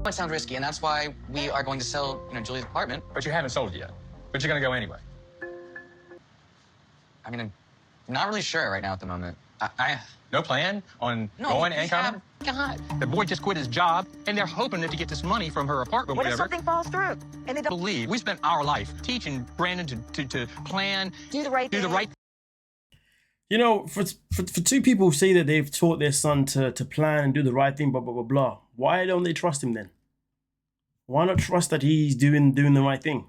Might sound risky, and that's why we are going to sell, Julie's apartment. But you haven't sold it yet. But you're going to go anyway. I mean, I'm not really sure right now at the moment. No plan on going and coming? God. The boy just quit his job, and they're hoping to get this money from her apartment. What if something falls through? And they don't believe we spent our life teaching Brandon to plan, do the right thing. You know, for two people who say that they've taught their son to plan and do the right thing, blah, blah, blah, blah, why don't they trust him then? Why not trust that he's doing the right thing?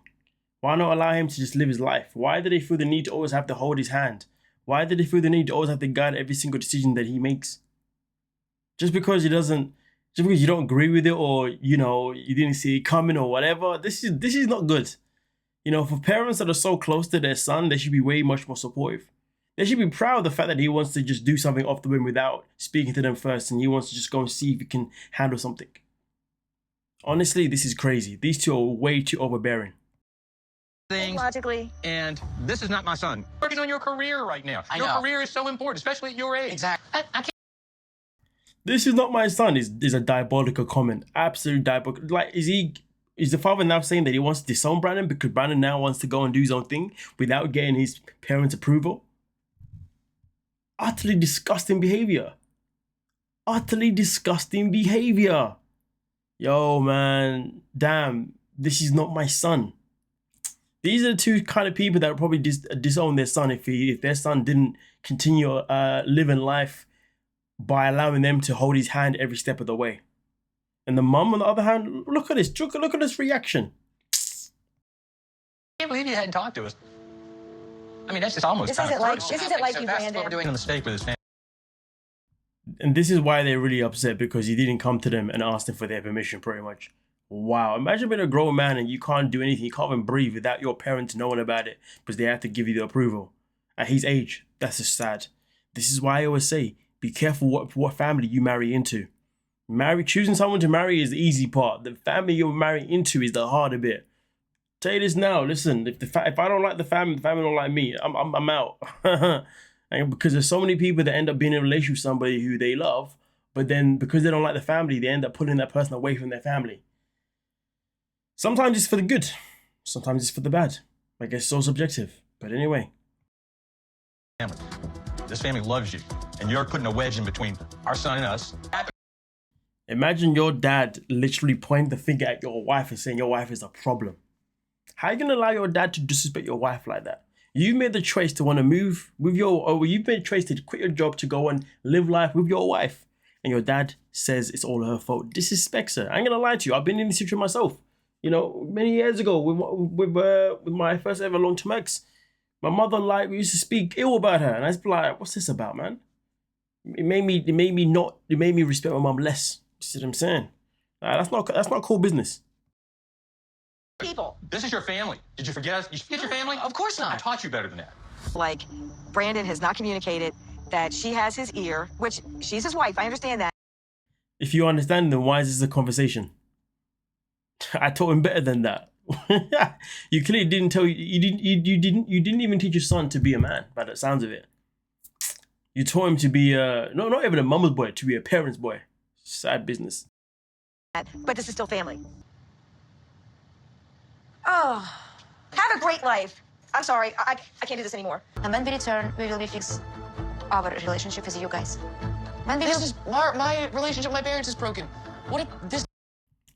Why not allow him to just live his life? Why do they feel the need to always have to hold his hand? Why do they feel the need to always have to guide every single decision that he makes? Just because you don't agree with it, or, you didn't see it coming or whatever, this is not good. For parents that are so close to their son, they should be way much more supportive. They should be proud of the fact that he wants to just do something off the whim without speaking to them first, and he wants to just go and see if he can handle something. Honestly, this is crazy. These two are way too overbearing. Things. Logically. And this is not my son. Working on your career right now. Your career is so important, especially at your age. Exactly. I can't. This is not my son is a diabolical comment. Absolute diabolical. Like, is the father now saying that he wants to disown Brandon because Brandon now wants to go and do his own thing without getting his parents' approval? Utterly disgusting behavior. Utterly disgusting behavior. Yo, man. Damn. This is not my son. These are the two kind of people that would probably disown their son if their son didn't continue living life by allowing them to hold his hand every step of the way. And the mum, on the other hand, look at this. Look at this reaction. I can't believe you hadn't talked to us. I mean, that's just almost This isn't like you, Brandon. We're doing a mistake with his family. And this is why they're really upset, because he didn't come to them and ask them for their permission, pretty much. Wow, imagine being a grown man and you can't do anything. You can't even breathe without your parents knowing about it because they have to give you the approval. At his age, that's just sad. This is why I always say, be careful what family you marry into. Choosing someone to marry is the easy part. The family you're marrying into is the harder bit. Tell you this now, listen, if I don't like the family don't like me, I'm out. And because there's so many people that end up being in a relationship with somebody who they love, but then because they don't like the family, they end up pulling that person away from their family. Sometimes it's for the good, sometimes it's for the bad. I guess it's so subjective, but anyway. This family loves you, and you're putting a wedge in between our son and us. Imagine your dad literally pointing the finger at your wife and saying your wife is a problem. How are you gonna allow your dad to disrespect your wife like that? You've made the choice to want to move with you've made the choice to quit your job to go and live life with your wife, and your dad says it's all her fault. Disrespects her. I ain't gonna lie to you. I've been in this situation myself. Many years ago with my first ever long-term ex, my mother, we used to speak ill about her, and I was like, what's this about, man? It made me respect my mom less. You see what I'm saying? That's not cool business. People. This is your family. Did you forget us? You forget your family? Of course not. I taught you better than that. Like, Brandon has not communicated that she has his ear, which she's his wife. I understand that. If you understand, then why is this a conversation? I taught him better than that. You clearly didn't tell you didn't even teach your son to be a man, by the sounds of it. You taught him to be not even a mama's boy, to be a parent's boy. Sad business. But this is still family. Oh, have a great life. I'm sorry, I can't do this anymore. And when we return, we will fix our relationship with you guys. My relationship with my parents is broken. What if this?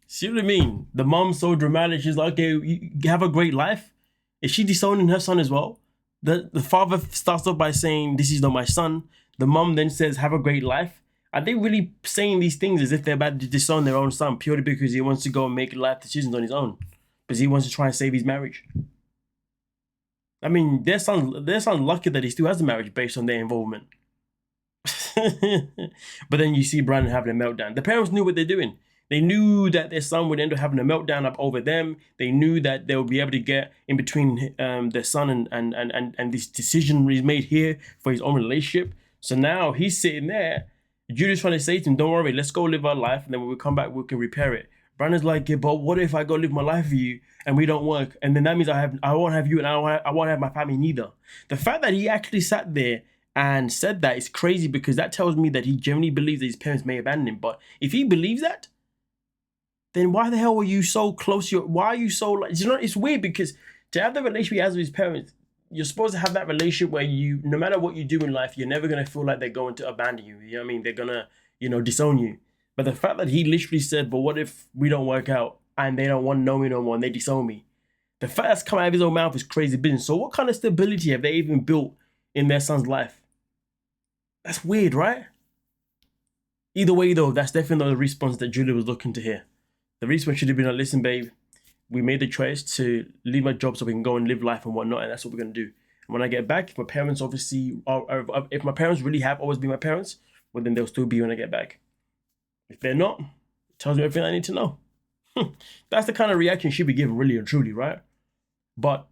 See what I mean? The mom's so dramatic. She's like, okay, you have a great life. Is she disowning her son as well? The father starts off by saying, this is not my son. The mom then says, have a great life. Are they really saying these things as if they're about to disown their own son purely because he wants to go and make life decisions on his own? Because he wants to try and save his marriage? I mean, their son's lucky that he still has a marriage based on their involvement. But then you see Brandon having a meltdown. The parents knew what they're doing. They knew that their son would end up having a meltdown up over them. They knew that they would be able to get in between their son and this decision he's made here for his own relationship. So now he's sitting there. Julie's trying to say to him, don't worry, let's go live our life, and then when we come back, we can repair it. Brandon's like, yeah, but what if I go live my life with you and we don't work? And then that means I won't have you, and I won't have my family neither. The fact that he actually sat there and said that is crazy, because that tells me that he genuinely believes that his parents may abandon him. But if he believes that, then why the hell were you so close? Why are you so like? You know, it's weird because to have the relationship he has with his parents, you're supposed to have that relationship where you, no matter what you do in life, you're never gonna feel like they're going to abandon you. You know what I mean? They're gonna, disown you. But the fact that he literally said, "But what if we don't work out and they don't want to know me no more and they disown me?" The fact that's come out of his own mouth is crazy business. So what kind of stability have they even built in their son's life? That's weird, right? Either way, though, that's definitely not the response that Julia was looking to hear. The response should have been, listen, babe, we made the choice to leave my job so we can go and live life and whatnot, and that's what we're going to do. And when I get back, if my parents obviously if my parents really have always been my parents, well, then they'll still be when I get back. If they're not, it tells me everything I need to know. That's the kind of reaction she'd be given, really and truly, right? But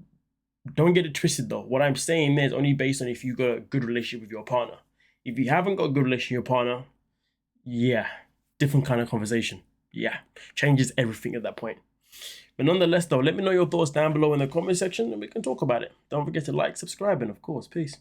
don't get it twisted, though. What I'm saying there is only based on if you got a good relationship with your partner. If you haven't got a good relationship with your partner, yeah, different kind of conversation. Yeah, changes everything at that point. But nonetheless, though, let me know your thoughts down below in the comment section and we can talk about it. Don't forget to like, subscribe, and of course, peace.